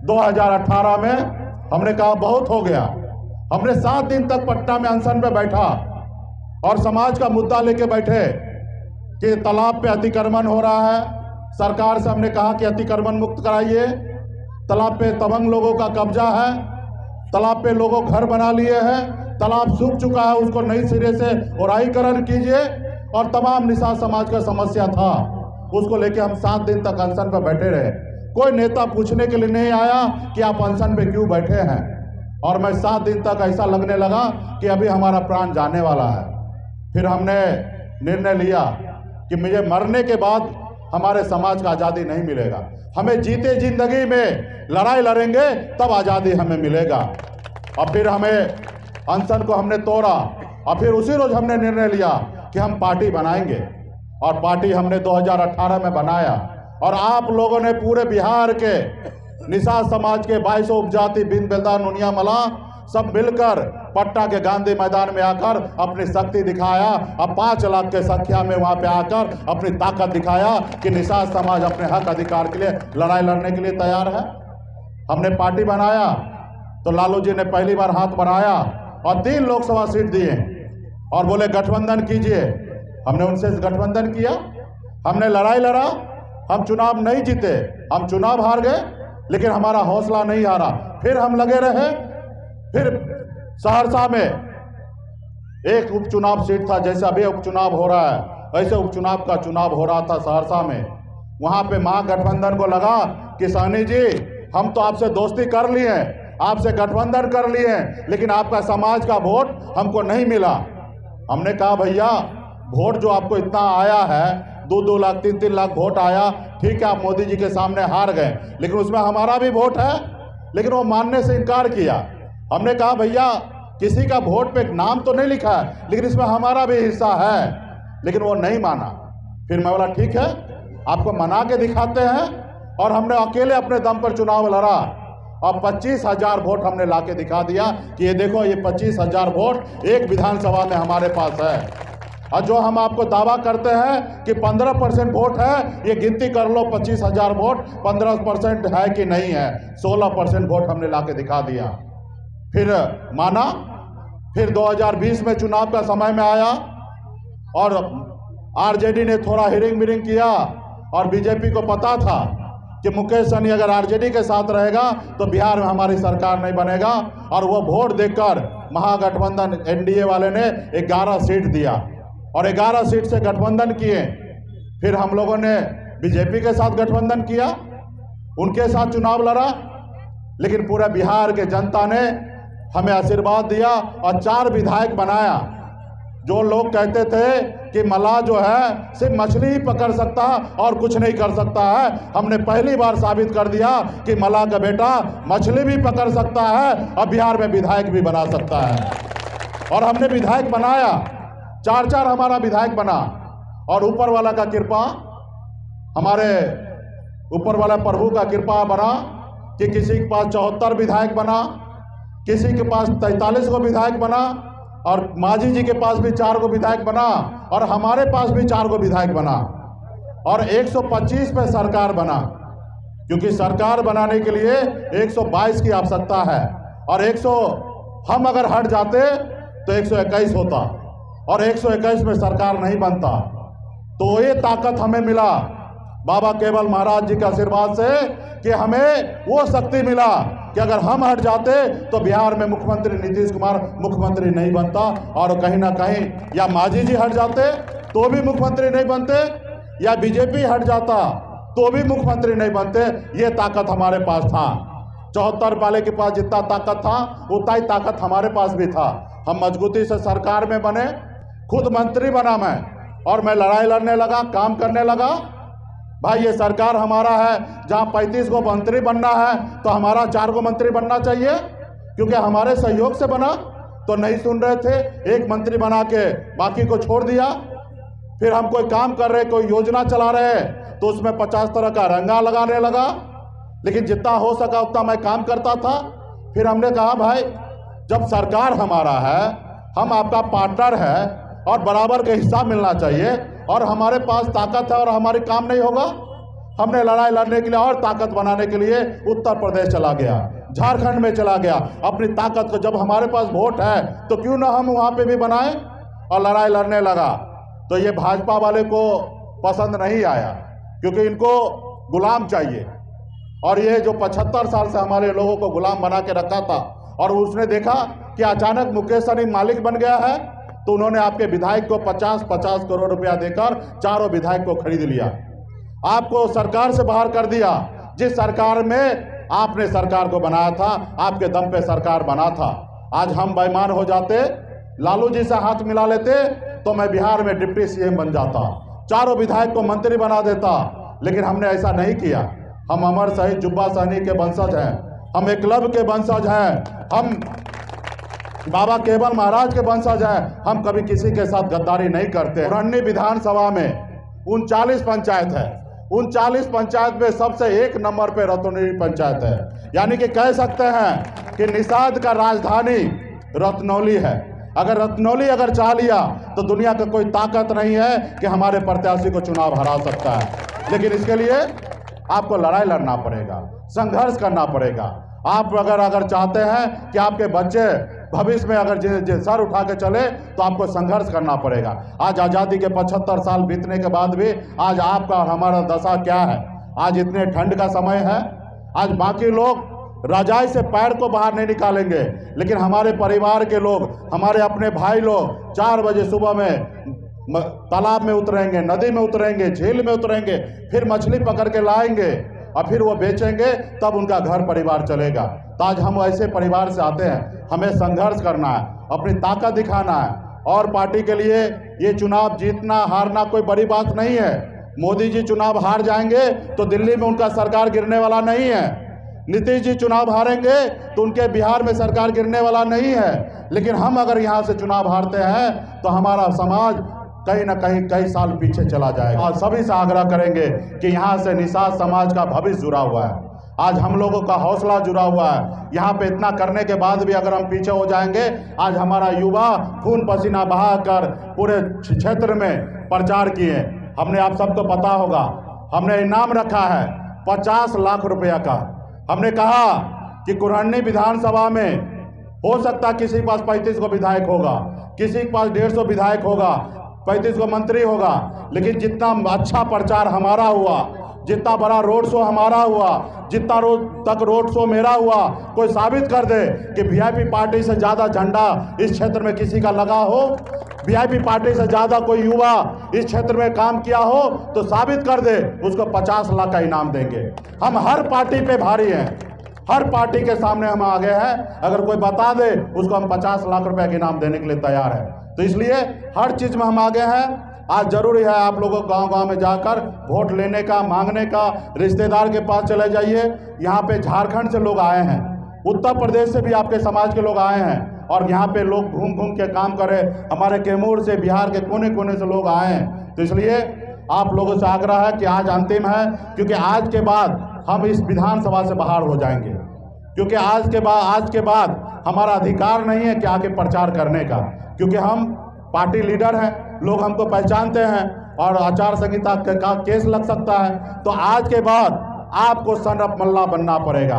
2018 में हमने कहा बहुत हो गया। हमने 7 दिन तक पटना में अनशन पे बैठा और समाज का मुद्दा लेके बैठे कि तालाब पे अतिक्रमण हो रहा है। सरकार से हमने कहा कि अतिक्रमण मुक्त कराइए, तालाब पे तमंग लोगों का कब्जा है, तालाब पे लोगों घर बना लिए हैं, तालाब सूख चुका है, उसको नई सिरे से ओराईकरण कीजिए। और तमाम निषाद समाज का समस्या था, उसको लेके हम 7 दिन तक अनशन पे बैठे रहे। कोई नेता पूछने के लिए नहीं आया कि आप अनशन पे क्यों बैठे हैं। और मैं 7 दिन तक ऐसा लगने लगा कि अभी हमारा प्राण जाने वाला है। फिर हमने निर्णय लिया कि मुझे मरने के बाद हमारे समाज का आज़ादी नहीं मिलेगा, हमें जीते जिंदगी में लड़ाई लड़ेंगे तब आज़ादी हमें मिलेगा। और फिर हमें अनशन को हमने तोड़ा और फिर उसी रोज हमने निर्णय लिया कि हम पार्टी बनाएंगे। और पार्टी हमने 2018 में बनाया। और आप लोगों ने पूरे बिहार के निषाद समाज के 22 उपजाति बिन बेलदा नुनिया मला सब मिलकर पटना के गांधी मैदान में आकर अपनी शक्ति दिखाया। अब 5 लाख के संख्या में वहां पे आकर अपनी ताकत दिखाया कि निषाद समाज अपने हक अधिकार के लिए लड़ाई लड़ने के लिए तैयार है। हमने पार्टी बनाया तो लालू जी ने पहली बार हाथ बढ़ाया और 3 लोकसभा सीट दिए और बोले गठबंधन कीजिए। हमने उनसे गठबंधन किया, हमने लड़ाई लड़ा, हम चुनाव नहीं जीते, हम चुनाव हार गए, लेकिन हमारा हौसला नहीं हारा। फिर हम लगे रहे। फिर सहरसा में एक उपचुनाव सीट था, जैसे अभी उपचुनाव हो रहा है ऐसे उपचुनाव का चुनाव हो रहा था सहरसा में। वहां पे महागठबंधन को लगा कि सहनी जी हम तो आपसे दोस्ती कर लिए हैं, आपसे गठबंधन कर लिए हैं, लेकिन आपका समाज का वोट हमको नहीं मिला। हमने कहा भैया वोट जो आपको इतना आया है, 2-2 लाख 3-3 लाख वोट आया, ठीक है आप मोदी जी के सामने हार गए, लेकिन उसमें हमारा भी वोट है। लेकिन वो मानने से इनकार किया। हमने कहा भैया किसी का वोट पे नाम तो नहीं लिखा है, लेकिन इसमें हमारा भी हिस्सा है, लेकिन वो नहीं माना। फिर मैं बोला ठीक है आपको मना के दिखाते हैं। और हमने अकेले अपने दम पर चुनाव लड़ा और 25,000 वोट हमने ला के दिखा दिया कि ये देखो ये 25,000 वोट एक विधानसभा में हमारे पास है। और जो हम आपको दावा करते हैं कि 15% वोट है, ये गिनती कर लो 25,000 वोट 15% है कि नहीं है। 16% वोट हमने ला के दिखा दिया। फिर माना। फिर 2020 में चुनाव का समय में आया और आरजेडी ने थोड़ा हिरिंग मिरिंग किया और बीजेपी को पता था कि मुकेश सहनी अगर आरजेडी के साथ रहेगा तो बिहार में हमारी सरकार नहीं बनेगा। और वो वोट देकर महागठबंधन एनडीए वाले ने 11 सीट दिया और 11 सीट से गठबंधन किए। फिर हम लोगों ने बीजेपी के साथ गठबंधन किया, उनके साथ चुनाव लड़ा, लेकिन पूरे बिहार के जनता ने हमें आशीर्वाद दिया और 4 विधायक बनाया। जो लोग कहते थे कि मल्लाह जो है सिर्फ मछली ही पकड़ सकता है और कुछ नहीं कर सकता है, हमने पहली बार साबित कर दिया कि मल्लाह का बेटा मछली भी पकड़ सकता है और बिहार में विधायक भी बना सकता है। और हमने विधायक बनाया, 4 हमारा विधायक बना। और ऊपर वाला का कृपा, हमारे ऊपर वाला प्रभु का कृपा बना कि किसी के पास 74 विधायक बना, किसी के पास 43 को विधायक बना, और मांझी जी के पास भी 4 को विधायक बना, और हमारे पास भी 4 को विधायक बना। और 125 पे सरकार बना, क्योंकि सरकार बनाने के लिए 122 की आवश्यकता है। और 100 हम अगर हट जाते तो 121 होता, और 121 में सरकार नहीं बनता। तो ये ताकत हमें मिला बाबा केवल महाराज जी के आशीर्वाद से कि हमें वो शक्ति मिला कि अगर हम हट जाते तो बिहार में मुख्यमंत्री नीतीश कुमार मुख्यमंत्री नहीं बनता, और कहीं ना कहीं या मांझी जी हट जाते तो भी मुख्यमंत्री नहीं बनते, या बीजेपी हट जाता तो भी मुख्यमंत्री नहीं बनते। ये ताकत हमारे पास था। 74 वाले के पास जितना ताकत था उतना ही ताकत हमारे पास भी था। हम मजबूती से सरकार में बने, खुद मंत्री बना मैं, और मैं लड़ाई लड़ने लगा, काम करने लगा। भाई ये सरकार हमारा है, जहां 35 को मंत्री बनना है तो हमारा 4 को मंत्री बनना चाहिए, क्योंकि हमारे सहयोग से बना। तो नहीं सुन रहे थे, एक मंत्री बना के बाकी को छोड़ दिया। फिर हम कोई काम कर रहे, कोई योजना चला रहे, तो उसमें 50 तरह का रंगा लगाने लगा, लेकिन जितना हो सका उतना मैं काम करता था। फिर हमने कहा भाई जब सरकार हमारा है, हम आपका पार्टनर है और बराबर का हिस्सा मिलना चाहिए, और हमारे पास ताकत है और हमारे काम नहीं होगा हमने लड़ाई लड़ने के लिए और ताकत बनाने के लिए उत्तर प्रदेश चला गया, झारखंड में चला गया। अपनी ताकत को, जब हमारे पास वोट है तो क्यों ना हम वहाँ पे भी बनाएं, और लड़ाई लड़ने लगा। तो ये भाजपा वाले को पसंद नहीं आया, क्योंकि इनको गुलाम चाहिए। और ये जो 75 साल से हमारे लोगों को गुलाम बना के रखा था, और उसने देखा कि अचानक मुकेश सहनी मालिक बन गया है, तो उन्होंने आपके विधायक को 50-50 करोड़ रुपया देकर चारों विधायक को खरीद लिया, आपको सरकार से बाहर कर दिया। जिस सरकार में आपने सरकार को बनाया था, आपके दम पे सरकार बना था। आज हम बेईमान हो जाते, लालू जी से हाथ मिला लेते, तो मैं बिहार में डिप्टी सीएम बन जाता, चारों विधायक को मंत्री बना देता। लेकिन हमने ऐसा नहीं किया। हम अमर शहीद जुब्बा सहनी के वंशज हैं, हम एकलव्य के वंशज हैं, हम बाबा केवल महाराज के वंशज हैं। हम कभी किसी के साथ गद्दारी नहीं करते। पुरानी विधानसभा में 39 पंचायत है, 39 पंचायत में सबसे 1 नंबर पे रत्नौली पंचायत है। यानी कि कह सकते हैं कि निषाद का राजधानी रत्नौली है। अगर रत्नौली अगर चाह लिया तो दुनिया का कोई ताकत नहीं है कि हमारे प्रत्याशी को चुनाव हरा सकता है। लेकिन इसके लिए आपको लड़ाई लड़ना पड़ेगा, संघर्ष करना पड़ेगा। आप अगर चाहते हैं कि आपके बच्चे भविष्य में अगर सर उठा के चले, तो आपको संघर्ष करना पड़ेगा। आज आज़ादी के 75 साल बीतने के बाद भी आज आपका और हमारा दशा क्या है? आज इतने ठंड का समय है, आज बाकी लोग रजाई से पैर को बाहर नहीं निकालेंगे, लेकिन हमारे परिवार के लोग, हमारे अपने भाई लोग 4 बजे सुबह में तालाब में उतरेंगे, नदी में उतरेंगे, झील में उतरेंगे, फिर मछली पकड़ के लाएंगे और फिर वो बेचेंगे, तब उनका घर परिवार चलेगा। तो आज हम ऐसे परिवार से आते हैं, हमें संघर्ष करना है, अपनी ताकत दिखाना है। और पार्टी के लिए ये चुनाव जीतना हारना कोई बड़ी बात नहीं है। मोदी जी चुनाव हार जाएंगे तो दिल्ली में उनका सरकार गिरने वाला नहीं है। नीतीश जी चुनाव हारेंगे तो उनके बिहार में सरकार गिरने वाला नहीं है। लेकिन हम अगर यहाँ से चुनाव हारते हैं तो हमारा समाज कहीं ना कहीं कई साल पीछे चला जाएगा। और सभी से आग्रह करेंगे कि यहाँ से निषाद समाज का भविष्य जुड़ा हुआ है, आज हम लोगों का हौसला जुड़ा हुआ है। यहाँ पे इतना करने के बाद भी अगर हम पीछे हो जाएंगे, आज हमारा युवा खून पसीना बहाकर पूरे क्षेत्र में प्रचार किए। हमने, आप सबको पता होगा, हमने इनाम रखा है 50 लाख रुपया का। हमने कहा कि कुरहनी विधानसभा में हो सकता किसी के पास 35 को विधायक होगा, किसी के पास 150 विधायक होगा, 35 को मंत्री होगा, लेकिन जितना अच्छा प्रचार हमारा हुआ, जितना बड़ा रोड शो हमारा हुआ, जितना रोड शो मेरा हुआ, कोई साबित कर दे कि वीआईपी पार्टी से ज़्यादा झंडा इस क्षेत्र में किसी का लगा हो, वीआईपी पार्टी से ज़्यादा कोई युवा इस क्षेत्र में काम किया हो, तो साबित कर दे, उसको 50 लाख का इनाम देंगे। हम हर पार्टी पे भारी हैं, हर पार्टी के सामने हम आगे हैं। अगर कोई बता दे, उसको हम 50 लाख रुपए के इनाम देने के लिए तैयार हैं। तो इसलिए हर चीज़ में हम आगे हैं। आज जरूरी है आप लोगों को गांव-गांव में जाकर वोट लेने का, मांगने का। रिश्तेदार के पास चले जाइए। यहाँ पे झारखंड से लोग आए हैं, उत्तर प्रदेश से भी आपके समाज के लोग आए हैं, और यहाँ पे लोग घूम घूम के काम करे। हमारे कैमूर से, बिहार के कोने कोने से लोग आए हैं। तो इसलिए आप लोगों से आग्रह है कि आज अंतिम है, क्योंकि आज के बाद हम इस विधानसभा से बाहर हो जाएंगे, क्योंकि आज के बाद हमारा अधिकार नहीं है कि आके प्रचार करने का, क्योंकि हम पार्टी लीडर हैं, लोग हमको पहचानते हैं, और आचार संहिता का केस लग सकता है। तो आज के बाद आपको सन ऑफ मल्ला बनना पड़ेगा।